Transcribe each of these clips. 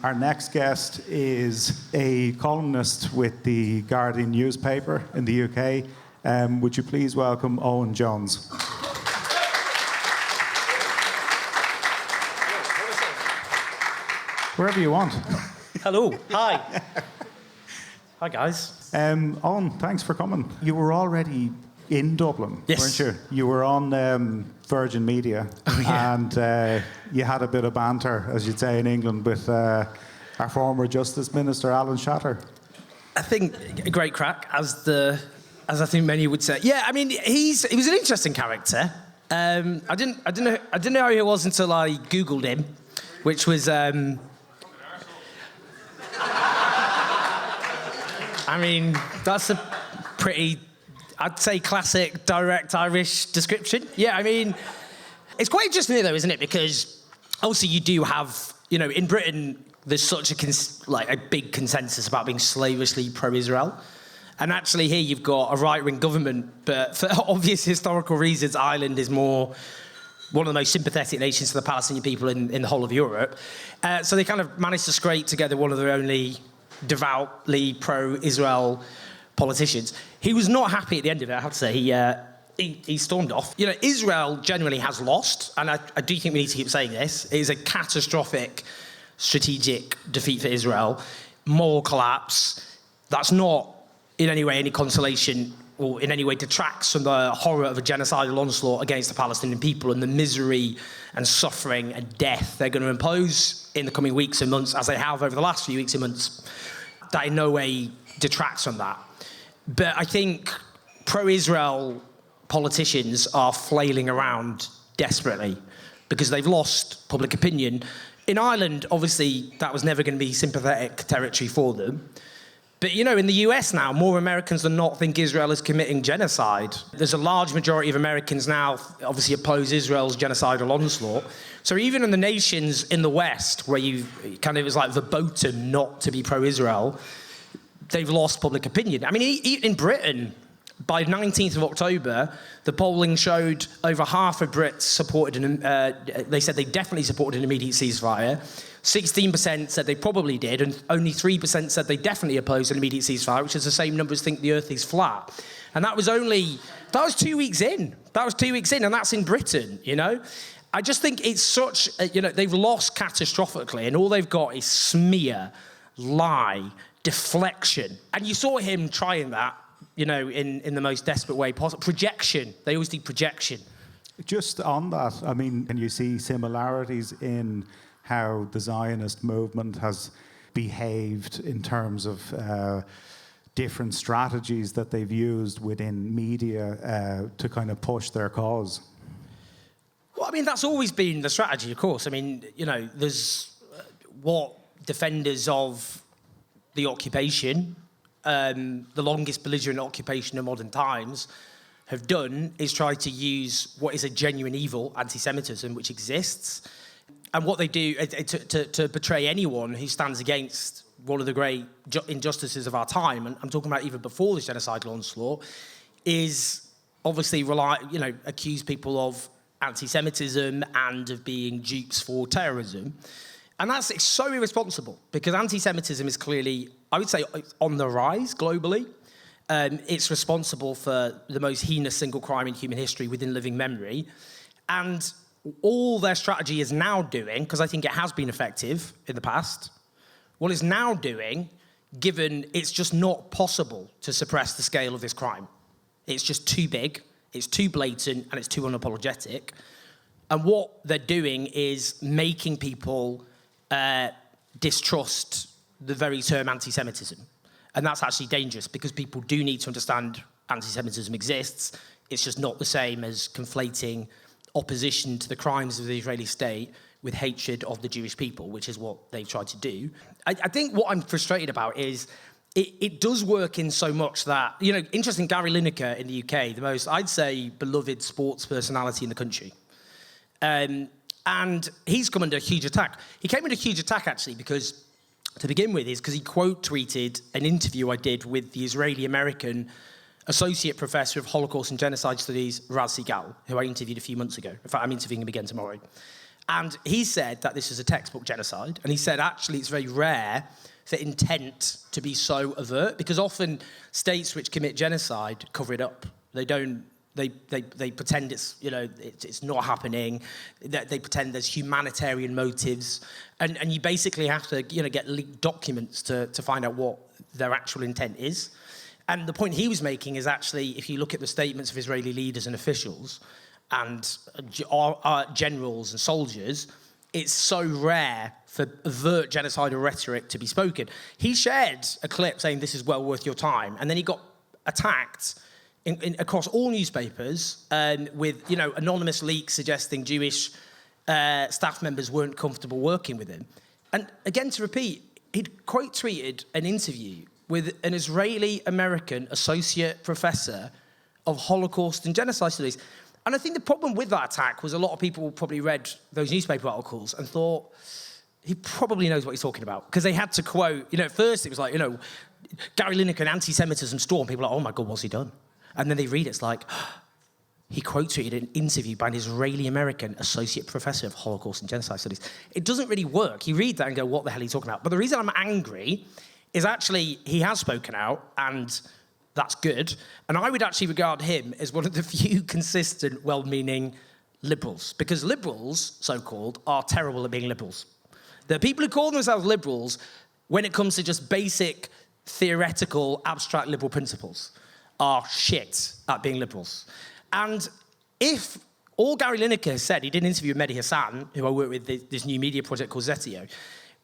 Our next guest is a columnist with the Guardian newspaper in the UK. Would you please welcome Owen Jones? Wherever you want. Hello. Hi. Hi, guys. Owen, thanks for coming. You were already in Dublin, yes, weren't you? You were on Virgin Media, and you had a bit of banter, as you'd say in England, with our former Justice Minister, Alan Shatter. I think a great crack, as I think many would say. Yeah, I mean, he was an interesting character. I didn't know who he was until I Googled him, which was. I mean, that's a pretty, I'd say, classic, direct Irish description. Yeah, I mean, it's quite interesting though, isn't it? Because obviously you do have, in Britain, there's such a big consensus about being slavishly pro-Israel. And actually here you've got a right-wing government, but for obvious historical reasons, Ireland is one of the most sympathetic nations to the Palestinian people in the whole of Europe. So they kind of managed to scrape together one of their only devoutly pro-Israel politicians. He was not happy at the end of it, I have to say. He stormed off. Israel generally has lost, and I do think we need to keep saying this. It is a catastrophic strategic defeat for Israel, moral collapse. That's not in any way any consolation or in any way detracts from the horror of a genocidal onslaught against the Palestinian people and the misery and suffering and death they're going to impose in the coming weeks and months, as they have over the last few weeks and months. That in no way detracts from that. But I think pro-Israel politicians are flailing around desperately because they've lost public opinion. In Ireland, obviously, that was never going to be sympathetic territory for them. But, in the US now, more Americans than not think Israel is committing genocide. There's a large majority of Americans now obviously oppose Israel's genocidal onslaught. So even in the nations in the West, where it was like verboten not to be pro-Israel, they've lost public opinion. I mean, in Britain, by 19th of October, the polling showed over half of Brits supported, they said they definitely supported an immediate ceasefire. 16% said they probably did, and only 3% said they definitely opposed an immediate ceasefire, which is the same numbers think the earth is flat. And that was 2 weeks in. That was 2 weeks in, and that's in Britain, I just think it's such, they've lost catastrophically, and all they've got is smear, lie, deflection. And you saw him trying that, in the most desperate way possible. Projection. They always do projection. Just on that, I mean, can you see similarities in how the Zionist movement has behaved in terms of different strategies that they've used within media to kind of push their cause? Well, I mean, that's always been the strategy, of course. I mean, there's what defenders of the occupation, the longest belligerent occupation of modern times, have done is try to use what is a genuine evil, antisemitism, which exists. And what they do to portray anyone who stands against one of the great injustices of our time, and I'm talking about even before the genocidal onslaught, is obviously accuse people of anti-Semitism and of being dupes for terrorism. And it's so irresponsible, because anti-Semitism is clearly, I would say, on the rise globally. It's responsible for the most heinous single crime in human history within living memory. And all their strategy is now doing, because I think it has been effective in the past, what it's now doing, given it's just not possible to suppress the scale of this crime. It's just too big, it's too blatant, and it's too unapologetic. And what they're doing is making people distrust the very term anti-Semitism. And that's actually dangerous, because people do need to understand anti-Semitism exists. It's just not the same as conflating opposition to the crimes of the Israeli state with hatred of the Jewish people, which is what they've tried to do. I think what I'm frustrated about is it does work in so much that, interesting, Gary Lineker in the UK, the most, I'd say, beloved sports personality in the country. And he's come under a huge attack. He came under a huge attack, actually, because, to begin with, is because he quote-tweeted an interview I did with the Israeli-American Associate Professor of Holocaust and Genocide Studies, Raz Sigal, who I interviewed a few months ago. In fact, I'm interviewing him again tomorrow. And he said that this is a textbook genocide. And he said, actually, it's very rare for intent to be so overt, because often states which commit genocide cover it up. They don't. They pretend it's not happening. They pretend there's humanitarian motives, and you basically have to get leaked documents to find out what their actual intent is. And the point he was making is actually, if you look at the statements of Israeli leaders and officials and generals and soldiers, it's so rare for overt genocidal rhetoric to be spoken. He shared a clip saying this is well worth your time, and then he got attacked across all newspapers with anonymous leaks suggesting Jewish staff members weren't comfortable working with him. And again, to repeat, he'd quote tweeted an interview with an Israeli-American associate professor of Holocaust and genocide studies. And I think the problem with that attack was a lot of people probably read those newspaper articles and thought, he probably knows what he's talking about. Because they had to quote, at first it was like, Gary Lineker, anti-Semitism storm. People are like, oh my God, what's he done? And then they read it's like, he quote tweeted an interview by an Israeli-American associate professor of Holocaust and genocide studies. It doesn't really work. You read that and go, what the hell are you talking about? But the reason I'm angry is actually he has spoken out, and that's good. And I would actually regard him as one of the few consistent, well-meaning liberals. Because liberals, so-called, are terrible at being liberals. The people who call themselves liberals, when it comes to just basic, theoretical, abstract liberal principles, are shit at being liberals. And if all Gary Lineker said, he did an interview with Mehdi Hassan, who I work with this new media project called Zetio,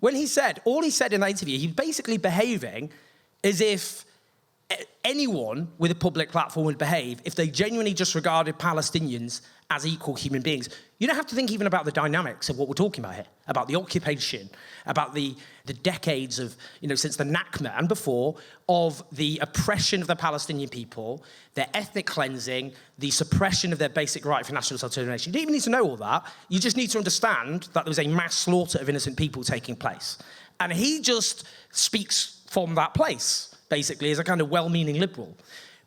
all he said in that interview, he's basically behaving as if anyone with a public platform would behave if they genuinely just regarded Palestinians as equal human beings. You don't have to think even about the dynamics of what we're talking about here, about the occupation, about the decades of, since the Nakba and before, of the oppression of the Palestinian people, their ethnic cleansing, the suppression of their basic right for national self-determination. You don't even need to know all that. You just need to understand that there was a mass slaughter of innocent people taking place. And he just speaks from that place, basically, as a kind of well-meaning liberal.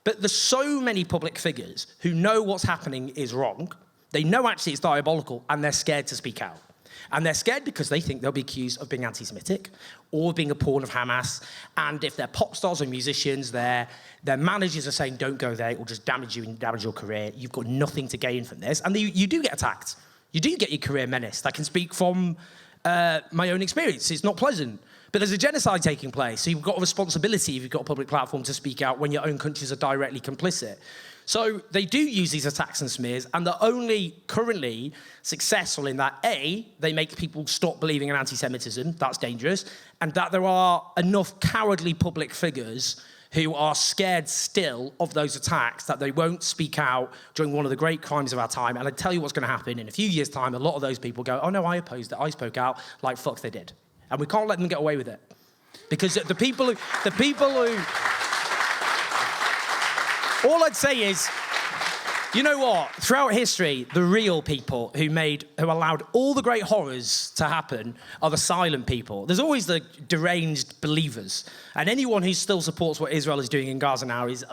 But there's so many public figures who know what's happening is wrong. They know actually it's diabolical, and they're scared to speak out. And they're scared because they think they'll be accused of being anti-Semitic or being a pawn of Hamas. And if they're pop stars or musicians, their managers are saying, don't go there, it will just damage you and damage your career. You've got nothing to gain from this. And you do get attacked. You do get your career menaced. I can speak from my own experience. It's not pleasant. But there's a genocide taking place, so you've got a responsibility if you've got a public platform to speak out when your own countries are directly complicit. So they do use these attacks and smears, and they're only currently successful in that, A, they make people stop believing in anti-Semitism, that's dangerous, and that there are enough cowardly public figures who are scared still of those attacks that they won't speak out during one of the great crimes of our time. And I tell you what's going to happen, in a few years' time, a lot of those people go, oh no, I opposed it, I spoke out, like fuck they did. And we can't let them get away with it. Because the people who... All I'd say is, you know what? Throughout history, the real people who allowed all the great horrors to happen are the silent people. There's always the deranged believers. And anyone who still supports what Israel is doing in Gaza now is,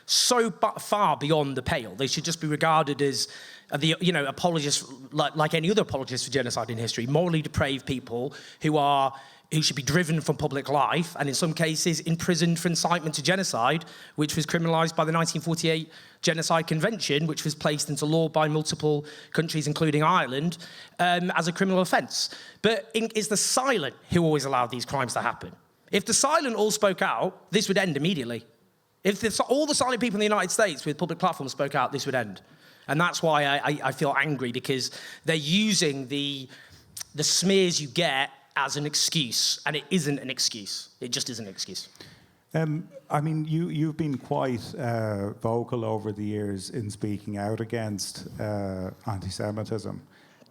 so far beyond the pale. They should just be regarded as apologists, like any other apologists for genocide in history, morally depraved people who should be driven from public life, and in some cases imprisoned for incitement to genocide, which was criminalised by the 1948 Genocide Convention, which was placed into law by multiple countries, including Ireland, as a criminal offence. But it's the silent who always allowed these crimes to happen. If the silent all spoke out, this would end immediately. If all the silent people in the United States with public platforms spoke out, this would end. And that's why I feel angry, because they're using the smears you get as an excuse, and it isn't an excuse. It just isn't an excuse. You've been quite vocal over the years in speaking out against anti-Semitism.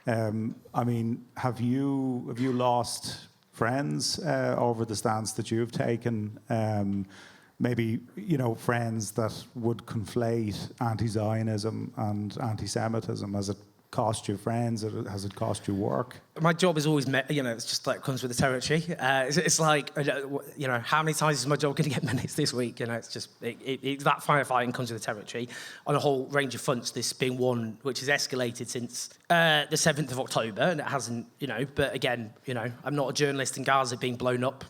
Have you lost friends over the stance that you've taken? Maybe, friends that would conflate anti-Zionism and anti-Semitism as it cost you friends? Has it cost you work? My job is always, it's just like comes with the territory. It's like, how many times is my job going to get minutes this week? It's just, that firefighting comes with the territory on a whole range of fronts. This being one which has escalated since the 7th of October, and it hasn't, but again, I'm not a journalist in Gaza being blown up.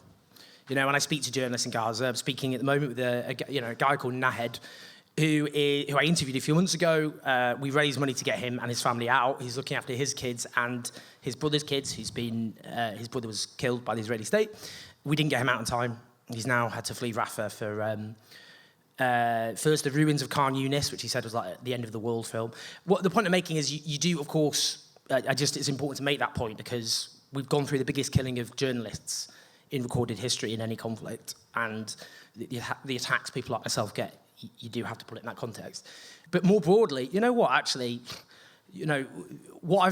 When I speak to journalists in Gaza, I'm speaking at the moment with a guy called Nahed, who I interviewed a few months ago. We raised money to get him and his family out. He's looking after his kids and his brother's kids, his brother was killed by the Israeli state. We didn't get him out in time. He's now had to flee Rafah for first the ruins of Khan Yunis, which he said was like the end of the world film. What the point I'm making is you do, of course, it's important to make that point because we've gone through the biggest killing of journalists in recorded history in any conflict, and the attacks people like myself get, you do have to put it in that context. But more broadly, what I've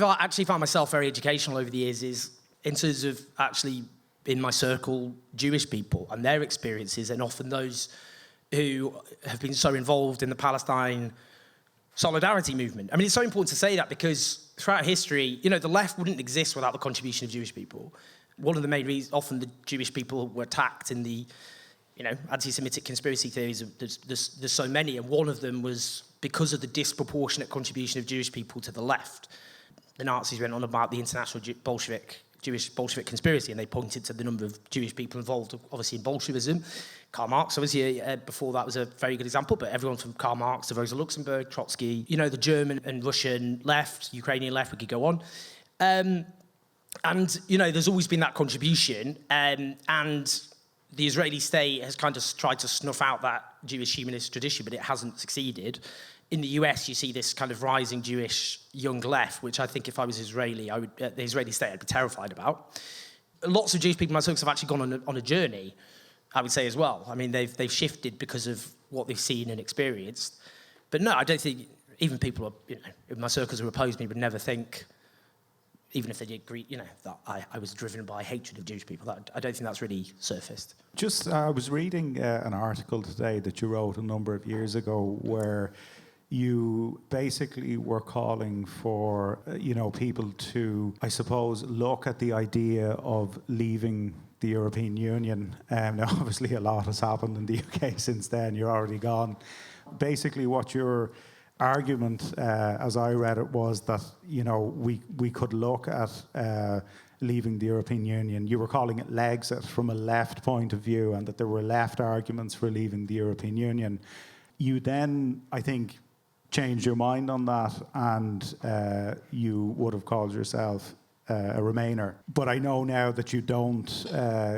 actually found myself very educational over the years is in terms of actually in my circle, Jewish people and their experiences, and often those who have been so involved in the Palestine solidarity movement. I mean, it's so important to say that because throughout history, the left wouldn't exist without the contribution of Jewish people. One of the main reasons, often the Jewish people were attacked in the, anti-Semitic conspiracy theories. There's so many, and one of them was because of the disproportionate contribution of Jewish people to the left. The Nazis went on about the international Jewish Bolshevik conspiracy, and they pointed to the number of Jewish people involved, obviously in Bolshevism. Karl Marx, obviously, before that was a very good example, but everyone from Karl Marx to Rosa Luxemburg, Trotsky, the German and Russian left, Ukrainian left, we could go on. And, there's always been that contribution, and the Israeli state has kind of tried to snuff out that Jewish humanist tradition, but it hasn't succeeded. In the US, you see this kind of rising Jewish young left, which I think if I was Israeli, the Israeli state I'd be terrified about. Lots of Jewish people myself have actually gone on a journey, I would say as well. I mean, they've shifted because of what they've seen and experienced. But no, I don't think, even people, in my circles who oppose me would never think, even if they did agree, that I was driven by hatred of Jewish people. I don't think that's really surfaced. I was reading an article today that you wrote a number of years ago where you basically were calling for, people to, I suppose, look at the idea of leaving the European Union. Now, obviously, a lot has happened in the UK since then. You're already gone. Basically, what your argument, as I read it, was that we could look at leaving the European Union. You were calling it Lexit from a left point of view, and that there were left arguments for leaving the European Union. You then, I think, changed your mind on that, and you would have called yourself a Remainer. But I know now that you don't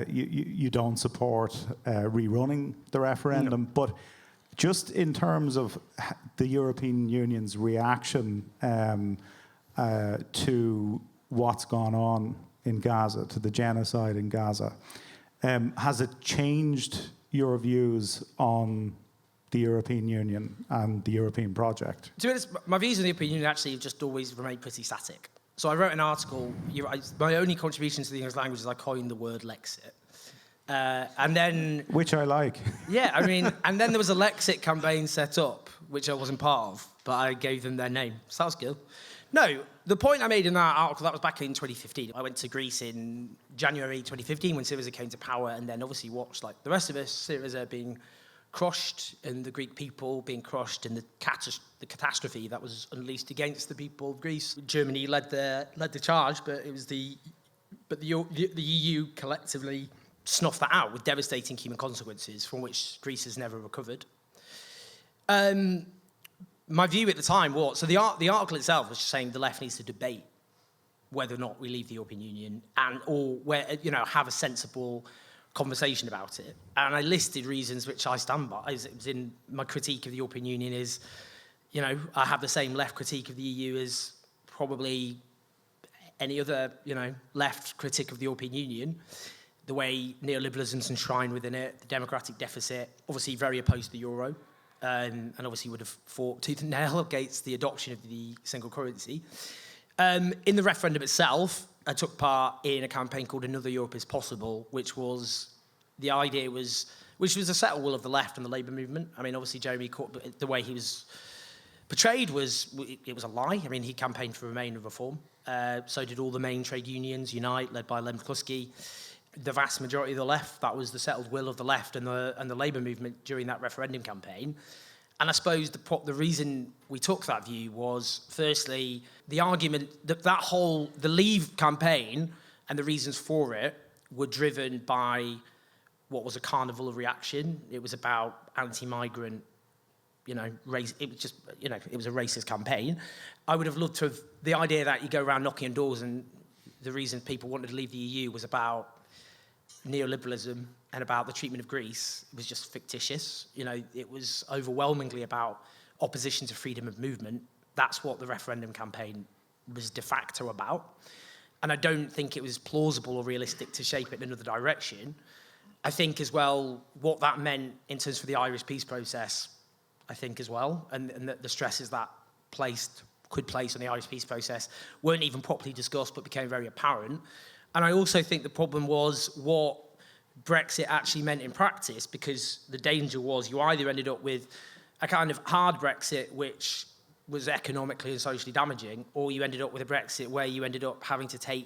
you don't support rerunning the referendum. No. But just in terms of the European Union's reaction to what's gone on in Gaza, to the genocide in Gaza, has it changed your views on the European Union and the European project? To be honest, my views on the European Union actually have just always remained pretty static. So I wrote an article, my only contribution to the English language is I coined the word Lexit. And then... Which I like. Yeah, I mean, and then there was a Lexit campaign set up, which I wasn't part of, but I gave them their name. So that was good. No, the point I made in that article, that was back in 2015. I went to Greece in January 2015 when Syriza came to power, and then obviously watched, like the rest of us, Syriza being crushed and the Greek people being crushed and the catastrophe that was unleashed against the people of Greece. Germany led the charge, but it was the EU collectively snuffed that out with devastating human consequences from which Greece has never recovered. My view at the time was, so the article itself was just saying the left needs to debate whether or not we leave the European Union or have a sensible conversation about it. And I listed reasons which I stand by. It was in my critique of the European Union is, I have the same left critique of the EU as probably any other, left critic of the European Union. The way neoliberalism's enshrined within it, the democratic deficit, obviously very opposed to the euro, and obviously would have fought tooth and nail against the adoption of the single currency. In the referendum itself, I took part in a campaign called Another Europe is Possible, which was a settle will of the left and the Labour movement. I mean, obviously, Jeremy Corbyn, the way he was portrayed was a lie. I mean, he campaigned for Remain and reform. So did all the main trade unions, Unite, led by Len McCluskey. The vast majority of the left, that was the settled will of the left and the Labour movement during that referendum campaign. And I suppose the reason we took that view was, firstly, the argument that the Leave campaign and the reasons for it were driven by what was a carnival of reaction. It was about anti-migrant, race. It was just, it was a racist campaign. I would have loved to have the idea that you go around knocking on doors and the reason people wanted to leave the EU was about neoliberalism and about the treatment of Greece. It was just fictitious. It was overwhelmingly about opposition to freedom of movement. That's what the referendum campaign was de facto about. And I don't think it was plausible or realistic to shape it in another direction. I think as well, what that meant in terms of the Irish peace process, I think as well, and the stresses that could place on the Irish peace process weren't even properly discussed but became very apparent. And I also think the problem was what Brexit actually meant in practice, because the danger was you either ended up with a kind of hard Brexit, which was economically and socially damaging, or you ended up with a Brexit where you ended up having to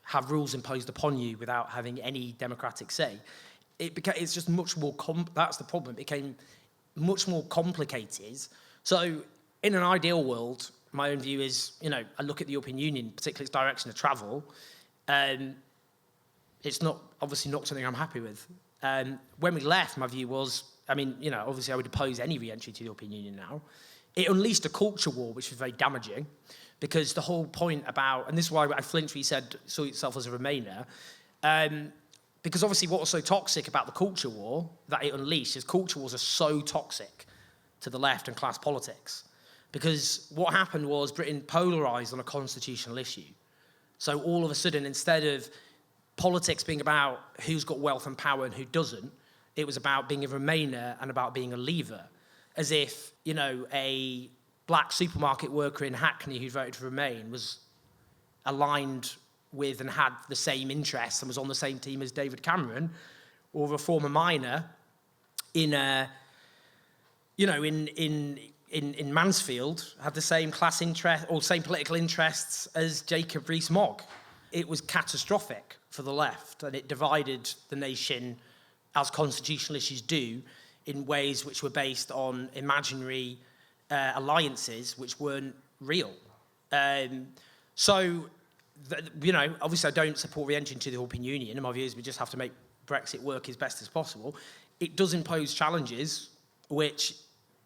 have rules imposed upon you without having any democratic say. It's just much more, that's the problem. It became much more complicated. So in an ideal world, my own view is, I look at the European Union, particularly its direction of travel, it's obviously not something I'm happy with. When we left, my view was, obviously I would oppose any re-entry to the European Union now. It unleashed a culture war, which was very damaging, because the whole point about, and this is why I flinched when you said, saw yourself as a Remainer, because obviously what was so toxic about the culture war that it unleashed is culture wars are so toxic to the left and class politics. Because what happened was Britain polarised on a constitutional issue. So all of a sudden, instead of politics being about who's got wealth and power and who doesn't, it was about being a Remainer and about being a Leaver. As if, a black supermarket worker in Hackney who voted for Remain was aligned with and had the same interests and was on the same team as David Cameron, or a former miner in Mansfield had the same class interest or same political interests as Jacob Rees-Mogg. It was catastrophic for the left, and it divided the nation, as constitutional issues do, in ways which were based on imaginary alliances which weren't real. Obviously I don't support re-entry into the European Union, and my view is we just have to make Brexit work as best as possible. It does impose challenges which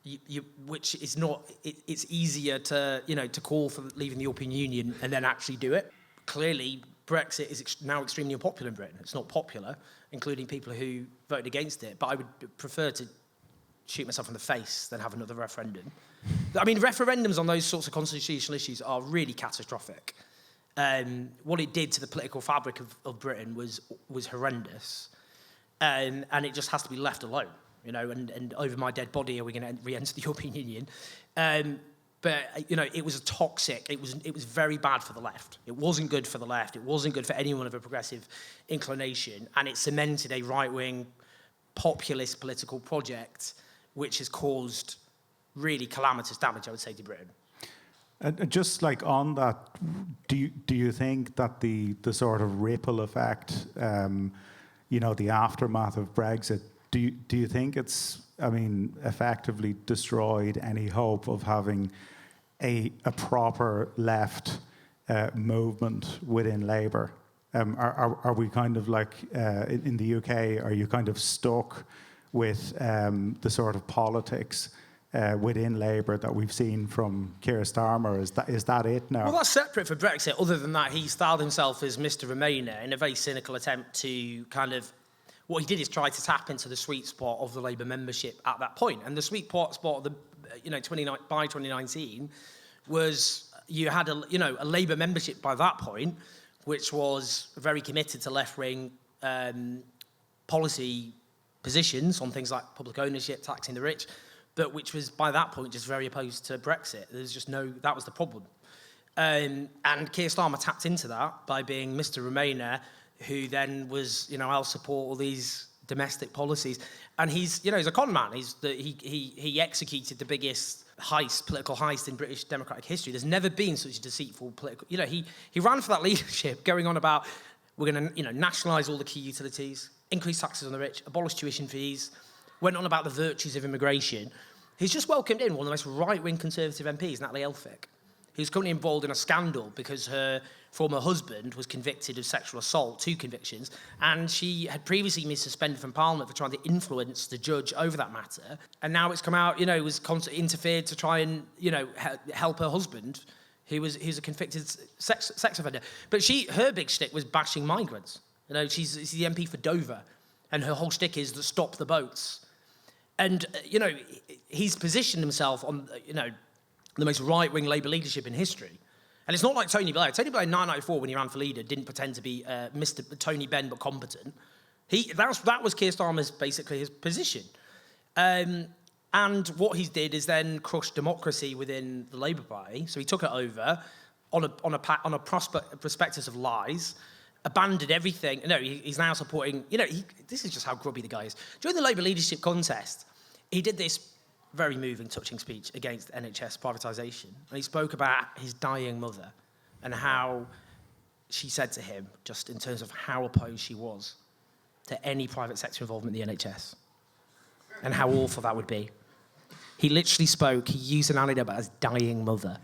is not, it's easier to call for leaving the European Union and then actually do it. Clearly, Brexit is now extremely unpopular in Britain. It's not popular, including people who voted against it, but I would prefer to shoot myself in the face than have another referendum. I mean, referendums on those sorts of constitutional issues are really catastrophic. What it did to the political fabric of Britain was horrendous, and it just has to be left alone. And over my dead body, are we going to re-enter the European Union? But it was toxic. It was very bad for the left. It wasn't good for the left. It wasn't good for anyone of a progressive inclination, and it cemented a right-wing populist political project, which has caused really calamitous damage, I would say, to Britain. And just like on that, do you think that the sort of ripple effect, the aftermath of Brexit, do you think it's, effectively destroyed any hope of having a proper left movement within Labour? Are we kind of like, in the UK, are you kind of stuck with the sort of politics within Labour that we've seen from Keir Starmer? Is that it now? Well, that's separate for Brexit. Other than that, he styled himself as Mr. Remainer in a very cynical attempt to kind of, what he did is try to tap into the sweet spot of the Labour membership at that point. And the sweet spot of the, by 2019 was you had a Labour membership by that point, which was very committed to left-wing policy positions on things like public ownership, taxing the rich, but which was by that point just very opposed to Brexit. There's just that was the problem. And Keir Starmer tapped into that by being Mr. Remainer, who then was, I'll support all these domestic policies. And he's a con man. He executed the biggest political heist in British democratic history. There's never been such a deceitful political... he ran for that leadership, going on about, we're going to, nationalise all the key utilities, increase taxes on the rich, abolish tuition fees, went on about the virtues of immigration. He's just welcomed in one of the most right-wing Conservative MPs, Natalie Elphicke, who's currently involved in a scandal because her former husband was convicted of sexual assault, 2 convictions, and she had previously been suspended from Parliament for trying to influence the judge over that matter. And now it's come out, was interfered to try and, help her husband, who's a convicted sex offender. But her big shtick was bashing migrants. She's the MP for Dover, and her whole shtick is to stop the boats. And, he's positioned himself on, the most right-wing Labour leadership in history. And it's not like Tony Blair. Tony Blair in 1994, when he ran for leader, didn't pretend to be Mr. Tony Benn but competent. That was Keir Starmer's, basically, his position. And what he did is then crush democracy within the Labour Party. So he took it over on a prospectus of lies, abandoned everything. No, he's now supporting... this is just how grubby the guy is. During the Labour leadership contest, he did this very moving, touching speech against NHS privatisation. And he spoke about his dying mother and how she said to him, just in terms of how opposed she was to any private sector involvement in the NHS and how awful that would be. He literally he used an anecdote about his dying mother.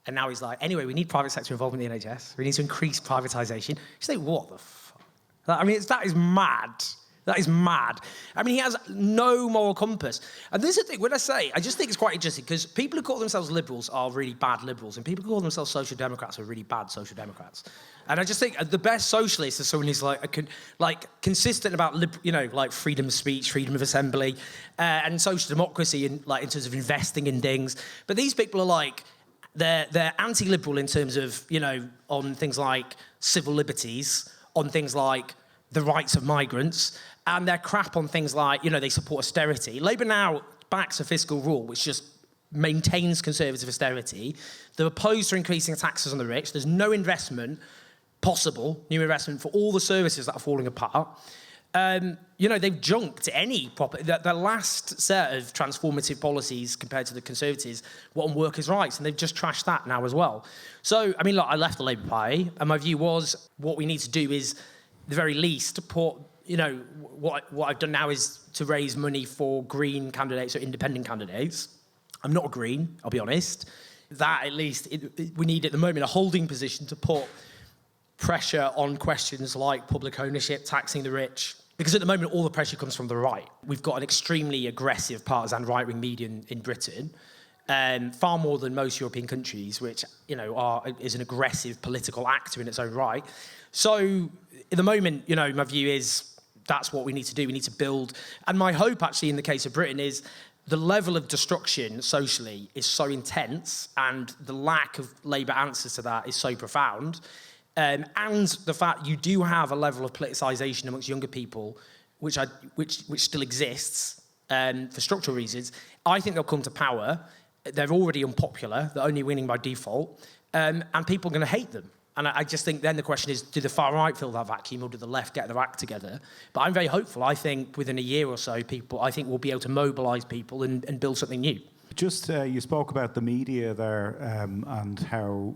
And now he's like, anyway, we need private sector involvement in the NHS. We need to increase privatisation. She's like, what the fuck? That is mad. That is mad. He has no moral compass. And this is the thing, when I just think it's quite interesting, because people who call themselves liberals are really bad liberals, and people who call themselves social democrats are really bad social democrats. And I just think the best socialist is someone who's consistent about, freedom of speech, freedom of assembly, and social democracy, in terms of investing in things. But these people are they're anti-liberal in terms of, on things like civil liberties, on things like the rights of migrants, and they're crap on things like, they support austerity. Labour now backs a fiscal rule which just maintains conservative austerity. They're opposed to increasing taxes on the rich. There's no investment possible, new investment for all the services that are falling apart. They've junked any proper... The last set of transformative policies compared to the Conservatives were on workers' rights, and they've just trashed that now as well. So, I left the Labour Party, and my view was what we need to do is, at the very least, to put... what I've done now is to raise money for Green candidates or independent candidates. I'm not a Green, I'll be honest. That, at least, we need at the moment a holding position to put pressure on questions like public ownership, taxing the rich. Because at the moment, all the pressure comes from the right. We've got an extremely aggressive partisan right-wing media in Britain, far more than most European countries, which is an aggressive political actor in its own right. So at the moment, my view is that's what we need to do. We need to build. And my hope, actually, in the case of Britain is the level of destruction socially is so intense, and the lack of Labour answers to that is so profound. And the fact you do have a level of politicisation amongst younger people, which still exists for structural reasons. I think they'll come to power. They're already unpopular. They're only winning by default. And people are going to hate them. And I just think then the question is, do the far right fill that vacuum, or do the left get their act together? But I'm very hopeful. I think within a year or so, we'll be able to mobilise people and build something new. Just, you spoke about the media there and how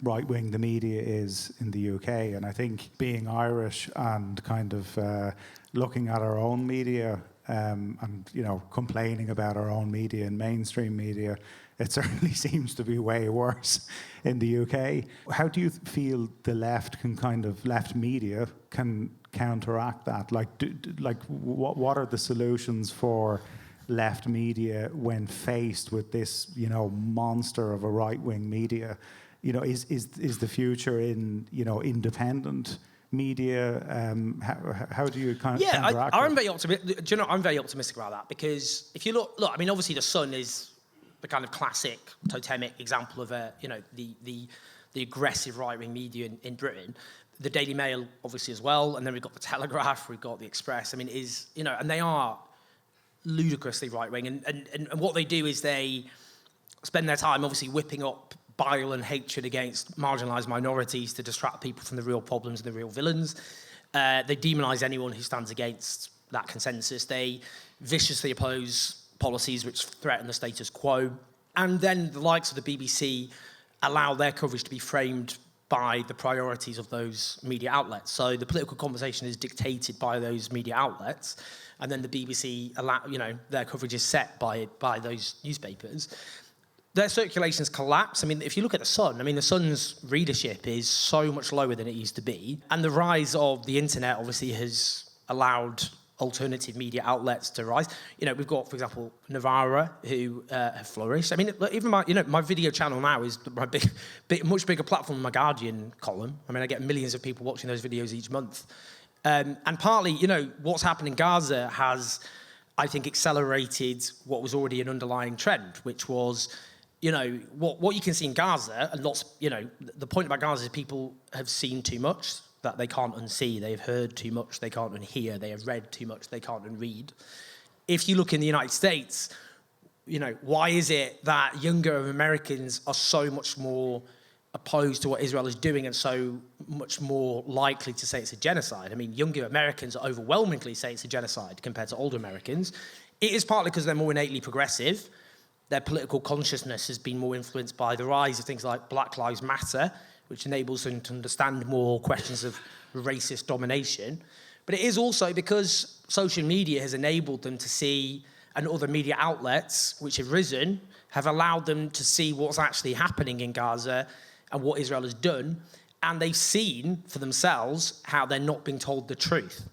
right-wing the media is in the UK. And I think being Irish and kind of looking at our own media and, complaining about our own media and mainstream media, it certainly seems to be way worse in the UK. How do you feel the left media can counteract that? What are the solutions for left media when faced with this, monster of a right-wing media? Is the future in, independent media? How do you counteract I'm very optimistic. Do you know? I'm very optimistic about that, because if you look. Obviously, the Sun is the kind of classic totemic example of the aggressive right-wing media in Britain. The Daily Mail, obviously, as well, and then we've got the Telegraph, we've got the Express. And they are ludicrously right-wing, and what they do is they spend their time obviously whipping up bile and hatred against marginalised minorities to distract people from the real problems and the real villains. They demonise anyone who stands against that consensus. They viciously oppose policies which threaten the status quo. And then the likes of the BBC allow their coverage to be framed by the priorities of those media outlets. So the political conversation is dictated by those media outlets, and then the BBC their coverage is set by those newspapers. Their circulations collapse. I mean, if you look at The Sun, The Sun's readership is so much lower than it used to be. And the rise of the internet obviously has allowed alternative media outlets to rise. We've got, for example, Novara, who have flourished. Even my video channel now is my much bigger platform than my Guardian column. I get millions of people watching those videos each month. And partly, what's happened in Gaza has, I think, accelerated what was already an underlying trend, which was, what you can see in Gaza, and the point about Gaza is people have seen too much that they can't unsee. They have heard too much, they can't unhear. They have read too much, they can't unread. If you look in the United States, why is it that younger Americans are so much more opposed to what Israel is doing and so much more likely to say it's a genocide? Younger Americans overwhelmingly say it's a genocide compared to older Americans. It is partly because they're more innately progressive. Their political consciousness has been more influenced by the rise of things like Black Lives Matter, which enables them to understand more questions of racist domination. But it is also because social media has enabled them to see, and other media outlets which have risen, have allowed them to see what's actually happening in Gaza and what Israel has done. And they've seen for themselves how they're not being told the truth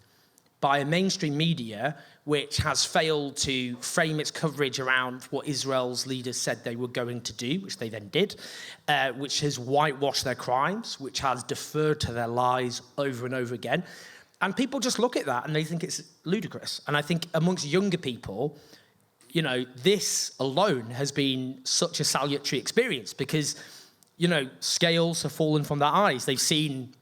by a mainstream media which has failed to frame its coverage around what Israel's leaders said they were going to do, which they then did, which has whitewashed their crimes, which has deferred to their lies over and over again. And people just look at that and they think it's ludicrous. And I think amongst younger people, this alone has been such a salutary experience because, scales have fallen from their eyes. They've seen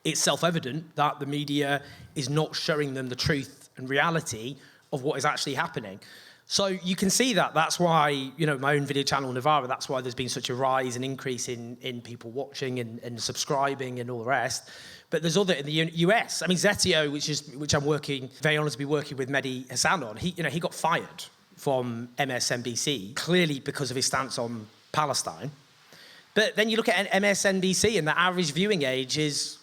it's self-evident that the media is not showing them the truth and reality of what is actually happening. So you can see that. That's why, my own video channel, Novara, that's why there's been such a rise and increase in people watching and subscribing and all the rest. But there's other in the US. Zetio, which I'm very honoured to be working with Mehdi Hassan on, he got fired from MSNBC, clearly because of his stance on Palestine. But then you look at MSNBC and the average viewing age is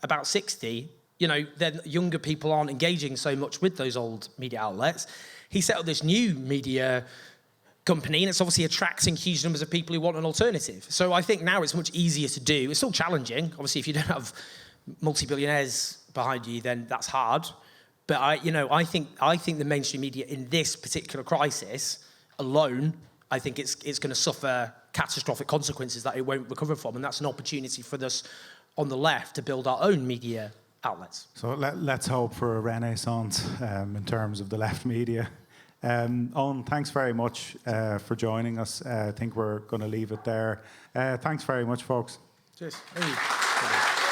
about 60, then younger people aren't engaging so much with those old media outlets. He set up this new media company, and it's obviously attracting huge numbers of people who want an alternative. So I think now it's much easier to do. It's still challenging. Obviously, if you don't have multi-billionaires behind you, then that's hard. But I think the mainstream media in this particular crisis alone, I think it's going to suffer catastrophic consequences that it won't recover from, and that's an opportunity for us on the left to build our own media outlets. So let's hope for a renaissance in terms of the left media. Owen, thanks very much for joining us. I think we're going to leave it there. Thanks very much, folks. Cheers. Thank you.